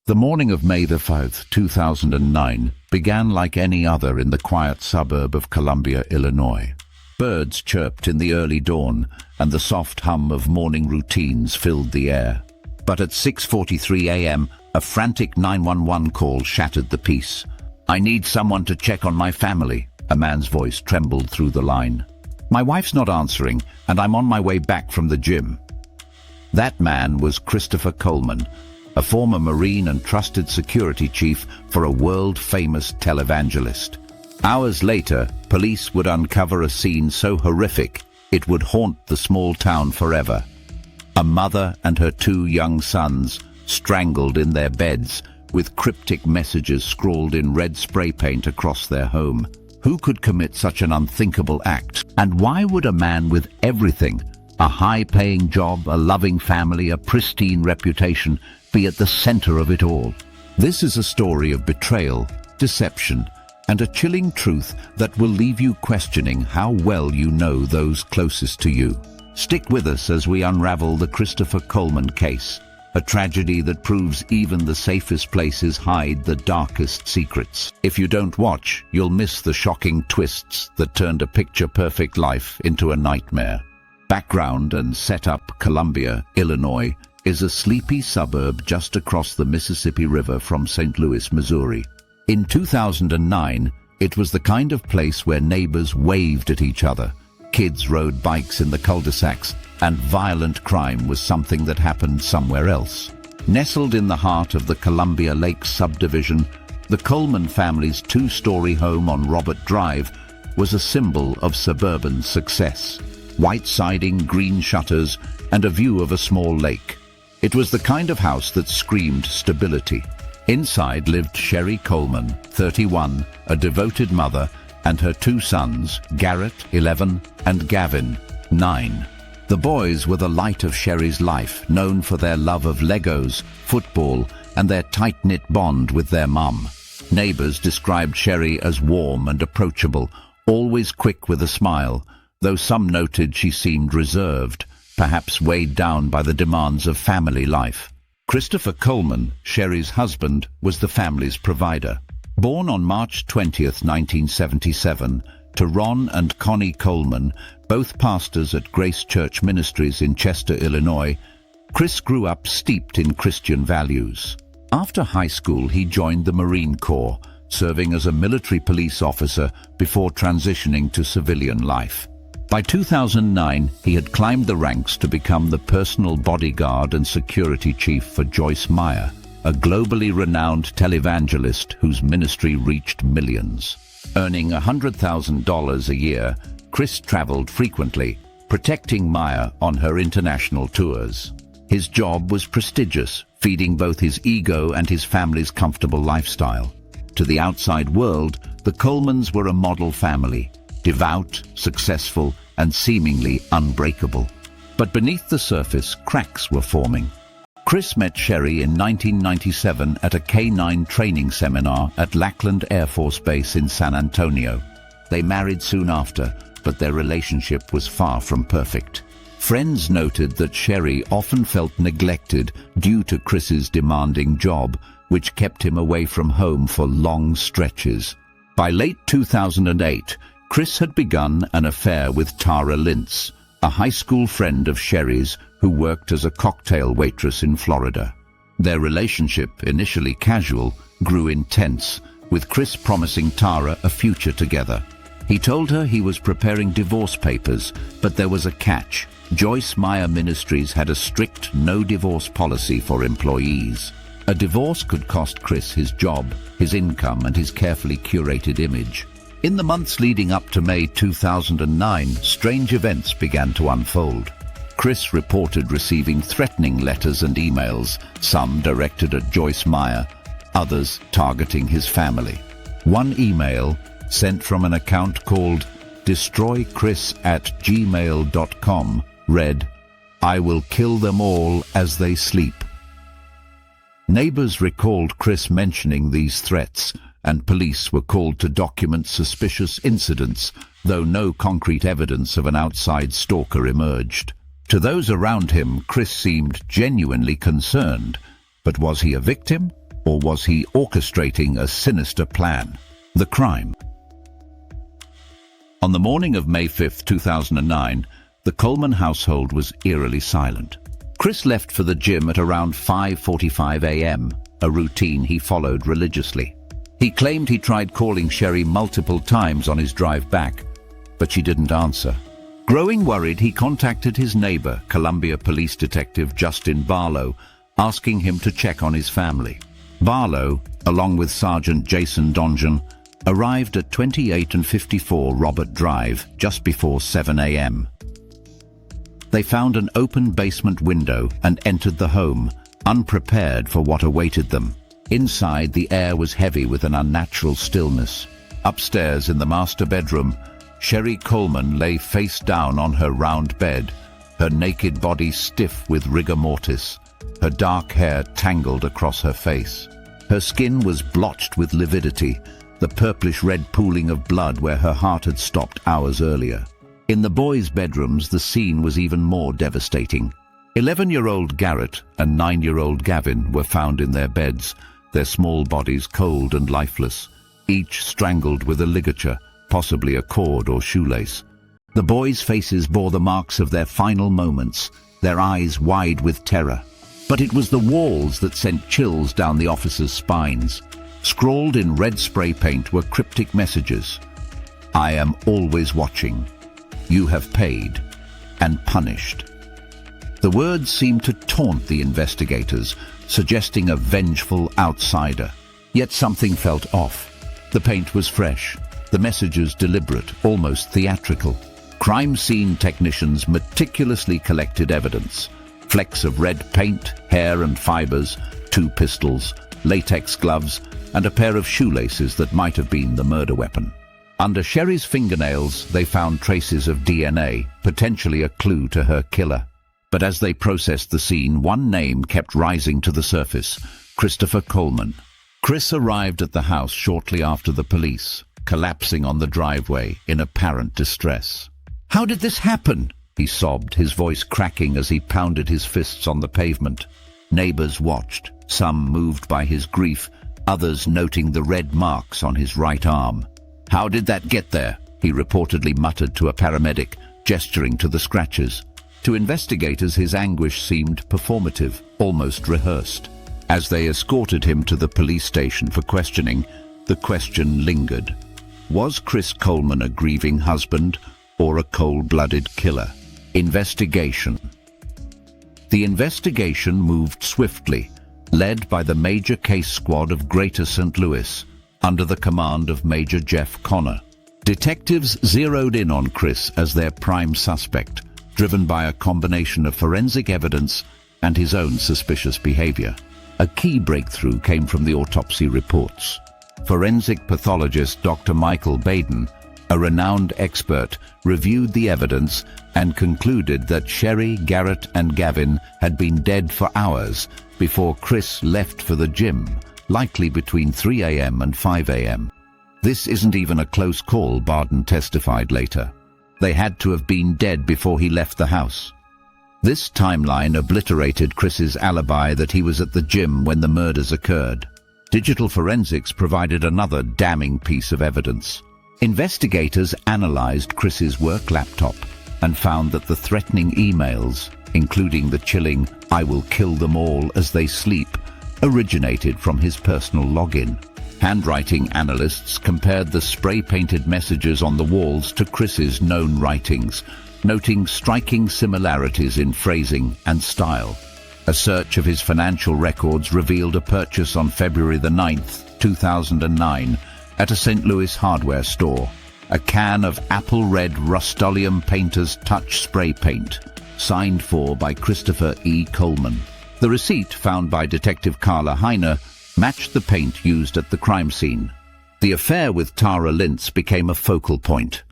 The morning of May the 5th, 2009, began like any other in the quiet suburb of Columbia, Illinois. Birds chirped in the early dawn, and the soft hum of morning routines filled the air. But at 6:43 a.m., a frantic 911 call shattered the peace. "I need someone to check on my family," a man's voice trembled through the line. "My wife's not answering, and I'm on my way back from the gym." That man was Christopher Coleman, a former Marine and trusted security chief for a world-famous televangelist. Hours later, police would uncover a scene so horrific it would haunt the small town forever. A mother and her two young sons strangled in their beds, with cryptic messages scrawled in red spray paint across their home. Who could commit such an unthinkable act? And why would a man with everything, a high-paying job, a loving family, a pristine reputation, be at the center of it all? This is a story of betrayal, deception, and a chilling truth that will leave you questioning how well you know those closest to you. Stick with us as we unravel the Christopher Coleman case, a tragedy that proves even the safest places hide the darkest secrets. If you don't watch, you'll miss the shocking twists that turned a picture-perfect life into a nightmare. Background and setup: Columbia, Illinois, is a sleepy suburb just across the Mississippi River from St. Louis, Missouri. In 2009, it was the kind of place where neighbors waved at each other, kids rode bikes in the cul-de-sacs, and violent crime was something that happened somewhere else. Nestled in the heart of the Columbia Lakes subdivision, the Coleman family's two-story home on Robert Drive was a symbol of suburban success. White siding, green shutters, and a view of a small lake. It was the kind of house that screamed stability. Inside lived Sherry Coleman, 31, a devoted mother, and her two sons, Garrett, 11, and Gavin, 9. The boys were the light of Sherry's life, known for their love of Legos, football, and their tight-knit bond with their mum. Neighbors described Sherry as warm and approachable, always quick with a smile, though some noted she seemed reserved, perhaps weighed down by the demands of family life. Christopher Coleman, Sherry's husband, was the family's provider. Born on March 20th, 1977, to Ron and Connie Coleman, both pastors at Grace Church Ministries in Chester, Illinois, Chris grew up steeped in Christian values. After high school, he joined the Marine Corps, serving as a military police officer before transitioning to civilian life. By 2009, he had climbed the ranks to become the personal bodyguard and security chief for Joyce Meyer, a globally renowned televangelist whose ministry reached millions. Earning $100,000 a year, Chris traveled frequently, protecting Meyer on her international tours. His job was prestigious, feeding both his ego and his family's comfortable lifestyle. To the outside world, the Colemans were a model family, devout, successful, and seemingly unbreakable. But beneath the surface, cracks were forming. Chris met Sherry in 1997 at a K-9 training seminar at Lackland Air Force Base in San Antonio. They married soon after, but their relationship was far from perfect. Friends noted that Sherry often felt neglected due to Chris's demanding job, which kept him away from home for long stretches. By late 2008, Chris had begun an affair with Tara Lintz, a high school friend of Sherry's who worked as a cocktail waitress in Florida. Their relationship, initially casual, grew intense, with Chris promising Tara a future together. He told her he was preparing divorce papers, but there was a catch. Joyce Meyer Ministries had a strict no-divorce policy for employees. A divorce could cost Chris his job, his income, and his carefully curated image. In the months leading up to May 2009, strange events began to unfold. Chris reported receiving threatening letters and emails, some directed at Joyce Meyer, others targeting his family. One email, sent from an account called destroychris@gmail.com, read, "I will kill them all as they sleep." Neighbors recalled Chris mentioning these threats, and police were called to document suspicious incidents, though no concrete evidence of an outside stalker emerged. To those around him, Chris seemed genuinely concerned. But was he a victim? or was he orchestrating a sinister plan? The crime. On the morning of May 5, 2009, the Coleman household was eerily silent. Chris left for the gym at around 5:45 a.m., a routine he followed religiously. He claimed he tried calling Sherry multiple times on his drive back, but she didn't answer. Growing worried, he contacted his neighbor, Columbia Police Detective Justin Barlow, asking him to check on his family. Barlow, along with Sergeant Jason Donjan, arrived at 28 and 54 Robert Drive just before 7 a.m. They found an open basement window and entered the home, unprepared for what awaited them. Inside, the air was heavy with an unnatural stillness. Upstairs in the master bedroom, Sherry Coleman lay face down on her round bed, her naked body stiff with rigor mortis, her dark hair tangled across her face. Her skin was blotched with lividity, the purplish-red pooling of blood where her heart had stopped hours earlier. In the boys' bedrooms, the scene was even more devastating. 11-year-old Garrett and 9-year-old Gavin were found in their beds, their small bodies cold and lifeless, each strangled with a ligature, possibly a cord or shoelace. The boys' faces bore the marks of their final moments, their eyes wide with terror. But it was the walls that sent chills down the officers' spines. Scrawled in red spray paint were cryptic messages. "I am always watching. You have paid and punished." The words seemed to taunt the investigators, suggesting a vengeful outsider. Yet something felt off. The paint was fresh, the messages deliberate, almost theatrical. Crime scene technicians meticulously collected evidence. Flecks of red paint, hair and fibers, 2 pistols, latex gloves, and a pair of shoelaces that might have been the murder weapon. Under Sherry's fingernails, they found traces of DNA, potentially a clue to her killer. But as they processed the scene, one name kept rising to the surface: Christopher Coleman. Chris arrived at the house shortly after the police, collapsing on the driveway in apparent distress. "How did this happen?" he sobbed, his voice cracking as he pounded his fists on the pavement. Neighbors watched, some moved by his grief, others noting the red marks on his right arm. "How did that get there?" he reportedly muttered to a paramedic, gesturing to the scratches. To investigators, his anguish seemed performative, almost rehearsed. As they escorted him to the police station for questioning, the question lingered. Was Chris Coleman a grieving husband or a cold-blooded killer? Investigation. The investigation moved swiftly, led by the Major Case Squad of Greater St. Louis, under the command of Major Jeff Connor. Detectives zeroed in on Chris as their prime suspect, driven by a combination of forensic evidence and his own suspicious behavior. A key breakthrough came from the autopsy reports. Forensic pathologist Dr. Michael Baden, a renowned expert, reviewed the evidence and concluded that Sherry, Garrett, and Gavin had been dead for hours before Chris left for the gym, likely between 3 a.m. and 5 a.m. "This isn't even a close call," Baden testified later. "They had to have been dead before he left the house." This timeline obliterated Chris's alibi that he was at the gym when the murders occurred. Digital forensics provided another damning piece of evidence. Investigators analyzed Chris's work laptop and found that the threatening emails, including the chilling "I will kill them all as they sleep," originated from his personal login. Handwriting analysts compared the spray-painted messages on the walls to Chris's known writings, noting striking similarities in phrasing and style. A search of his financial records revealed a purchase on February the 9th, 2009, at a St. Louis hardware store. A can of apple red Rust-Oleum Painter's Touch spray paint, signed for by Christopher E. Coleman. The receipt, found by Detective Carla Heiner, matched the paint used at the crime scene. The affair with Tara Lintz became a focal point.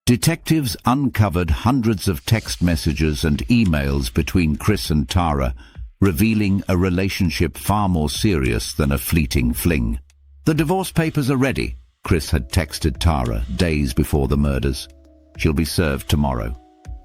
Detectives uncovered hundreds of text messages and emails between Chris and Tara, revealing a relationship far more serious than a fleeting fling. "The divorce papers are ready," Chris had texted Tara days before the murders. "She'll be served tomorrow."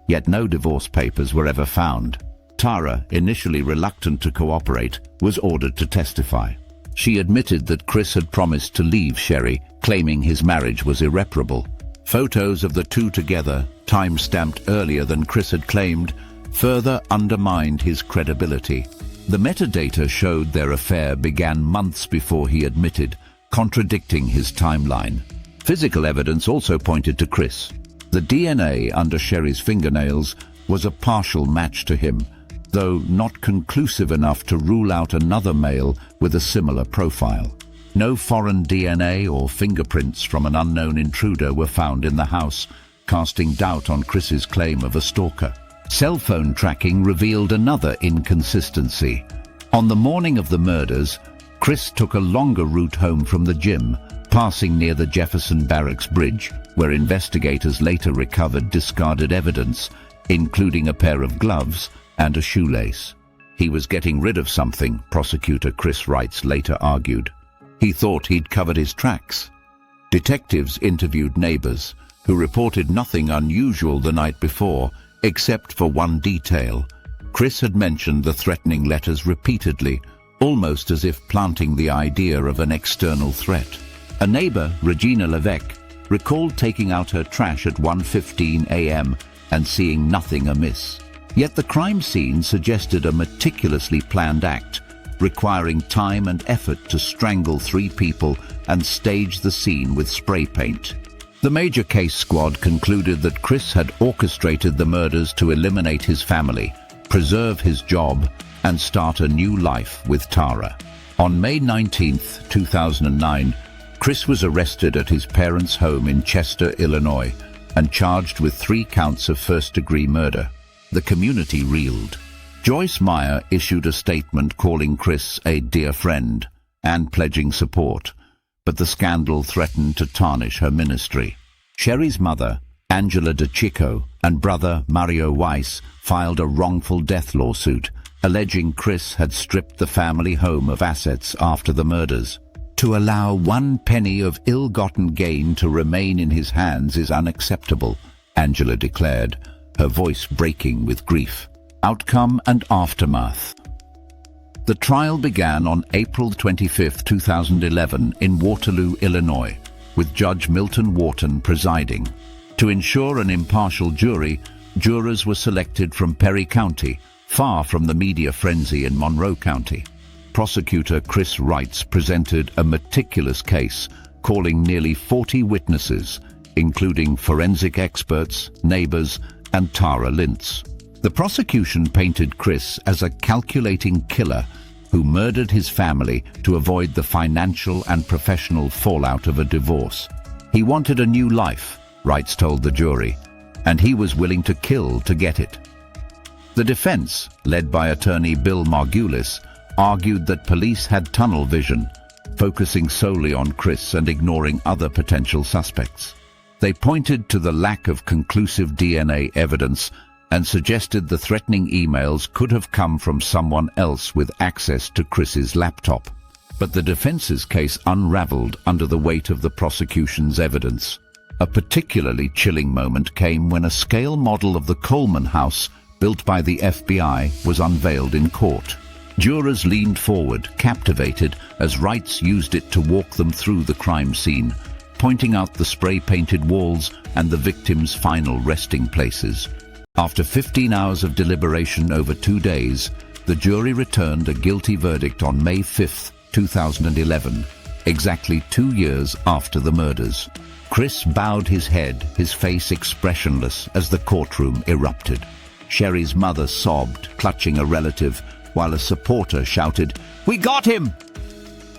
Yet no divorce papers were ever found. Tara, initially reluctant to cooperate, was ordered to testify. She admitted that Chris had promised to leave Sherry, claiming his marriage was irreparable. Photos of the two together, time-stamped earlier than Chris had claimed, further undermined his credibility. The metadata showed their affair began months before he admitted, contradicting his timeline. Physical evidence also pointed to Chris. The DNA under Sherry's fingernails was a partial match to him, though not conclusive enough to rule out another male with a similar profile. No foreign DNA or fingerprints from an unknown intruder were found in the house, casting doubt on Chris's claim of a stalker. Cell phone tracking revealed another inconsistency. On the morning of the murders, Chris took a longer route home from the gym, passing near the Jefferson Barracks Bridge, where investigators later recovered discarded evidence, including a pair of gloves and a shoelace. He was getting rid of something, prosecutor Chris Wrights later argued. He thought he'd covered his tracks. Detectives interviewed neighbors, who reported nothing unusual the night before, except for one detail. Chris had mentioned the threatening letters repeatedly, almost as if planting the idea of an external threat. A neighbor, Regina Levesque, recalled taking out her trash at 1:15 a.m. and seeing nothing amiss. Yet the crime scene suggested a meticulously planned act, requiring time and effort to strangle 3 people and stage the scene with spray paint. The major case squad concluded that Chris had orchestrated the murders to eliminate his family, preserve his job, and start a new life with Tara. On May 19, 2009, Chris was arrested at his parents' home in Chester, Illinois, and charged with 3 counts of first-degree murder. The community reeled. Joyce Meyer issued a statement calling Chris a dear friend and pledging support, but the scandal threatened to tarnish her ministry. Sherry's mother, Angela DeCicco, and brother Mario Weiss filed a wrongful death lawsuit, alleging Chris had stripped the family home of assets after the murders. To allow 1 penny of ill-gotten gain to remain in his hands is unacceptable, Angela declared, her voice breaking with grief. Outcome and aftermath. The trial began on April 25, 2011 in Waterloo, Illinois, with Judge Milton Wharton presiding. To ensure an impartial jury, jurors were selected from Perry County, far from the media frenzy in Monroe County. Prosecutor Chris Wrights presented a meticulous case, calling nearly 40 witnesses, including forensic experts, neighbors, and Tara Lintz. The prosecution painted Chris as a calculating killer who murdered his family to avoid the financial and professional fallout of a divorce. He wanted a new life, Wrights told the jury, and he was willing to kill to get it. The defense, led by attorney Bill Margulis, argued that police had tunnel vision, focusing solely on Chris and ignoring other potential suspects. They pointed to the lack of conclusive DNA evidence and suggested the threatening emails could have come from someone else with access to Chris's laptop. But the defense's case unraveled under the weight of the prosecution's evidence. A particularly chilling moment came when a scale model of the Coleman house, built by the FBI, was unveiled in court. Jurors leaned forward, captivated, as Wrights used it to walk them through the crime scene, pointing out the spray-painted walls and the victims' final resting places. After 15 hours of deliberation over 2 days, the jury returned a guilty verdict on May 5, 2011, exactly 2 years after the murders. Chris bowed his head, his face expressionless, as the courtroom erupted. Sherry's mother sobbed, clutching a relative, while a supporter shouted, "We got him!"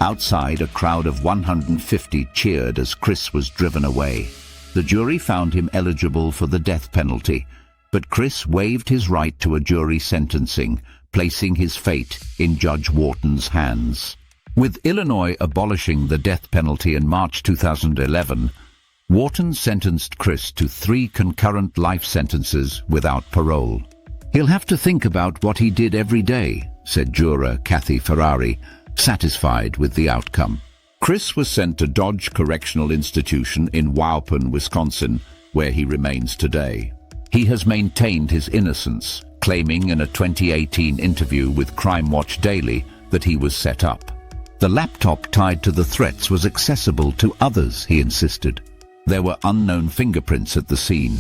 Outside, a crowd of 150 cheered as Chris was driven away. The jury found him eligible for the death penalty, but Chris waived his right to a jury sentencing, placing his fate in Judge Wharton's hands. With Illinois abolishing the death penalty in March 2011, Wharton sentenced Chris to 3 concurrent life sentences without parole. "He'll have to think about what he did every day," said juror Kathy Ferrari, satisfied with the outcome. Chris was sent to Dodge Correctional Institution in Waupun, Wisconsin, where he remains today. He has maintained his innocence, claiming in a 2018 interview with Crime Watch Daily that he was set up. The laptop tied to the threats was accessible to others, he insisted. There were unknown fingerprints at the scene.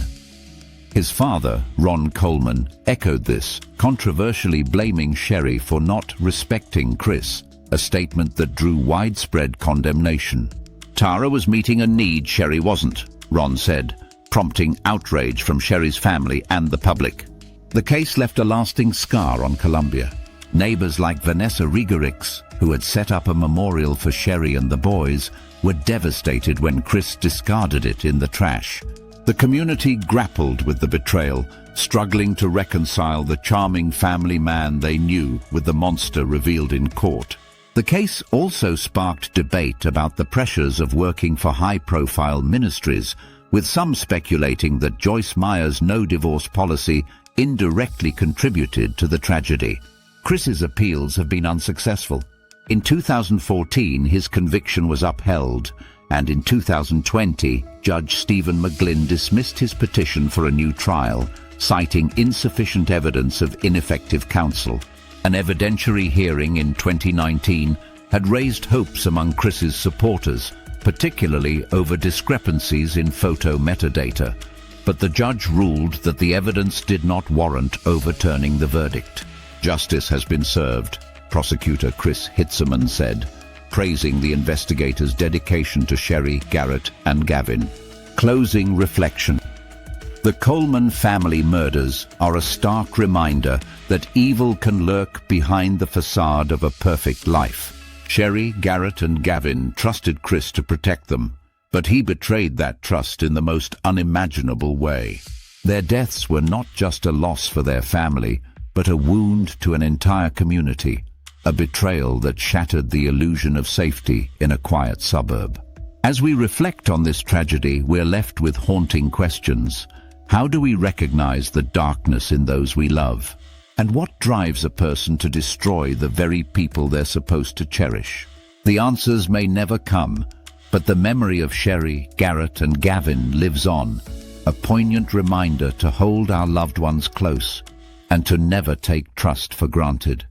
His father, Ron Coleman, echoed this, controversially blaming Sherry for not respecting Chris, a statement that drew widespread condemnation. Tara was meeting a need Sherry wasn't, Ron said, prompting outrage from Sherry's family and the public. The case left a lasting scar on Columbia. Neighbors like Vanessa Rigerix, who had set up a memorial for Sherry and the boys, were devastated when Chris discarded it in the trash. The community grappled with the betrayal, struggling to reconcile the charming family man they knew with the monster revealed in court. The case also sparked debate about the pressures of working for high-profile ministries, with some speculating that Joyce Meyer's no-divorce policy indirectly contributed to the tragedy. Chris's appeals have been unsuccessful. In 2014, his conviction was upheld, and in 2020, Judge Stephen McGlynn dismissed his petition for a new trial, citing insufficient evidence of ineffective counsel. An evidentiary hearing in 2019 had raised hopes among Chris's supporters, particularly over discrepancies in photo metadata, but the judge ruled that the evidence did not warrant overturning the verdict. Justice has been served, prosecutor Chris Hitzeman said, praising the investigators' dedication to Sherry, Garrett, and Gavin. Closing reflection. The Coleman family murders are a stark reminder that evil can lurk behind the facade of a perfect life. Sherry, Garrett, and Gavin trusted Chris to protect them, but he betrayed that trust in the most unimaginable way. Their deaths were not just a loss for their family, but a wound to an entire community, a betrayal that shattered the illusion of safety in a quiet suburb. As we reflect on this tragedy, we're left with haunting questions. How do we recognize the darkness in those we love? And what drives a person to destroy the very people they're supposed to cherish? The answers may never come, but the memory of Sherry, Garrett, and Gavin lives on, a poignant reminder to hold our loved ones close and to never take trust for granted.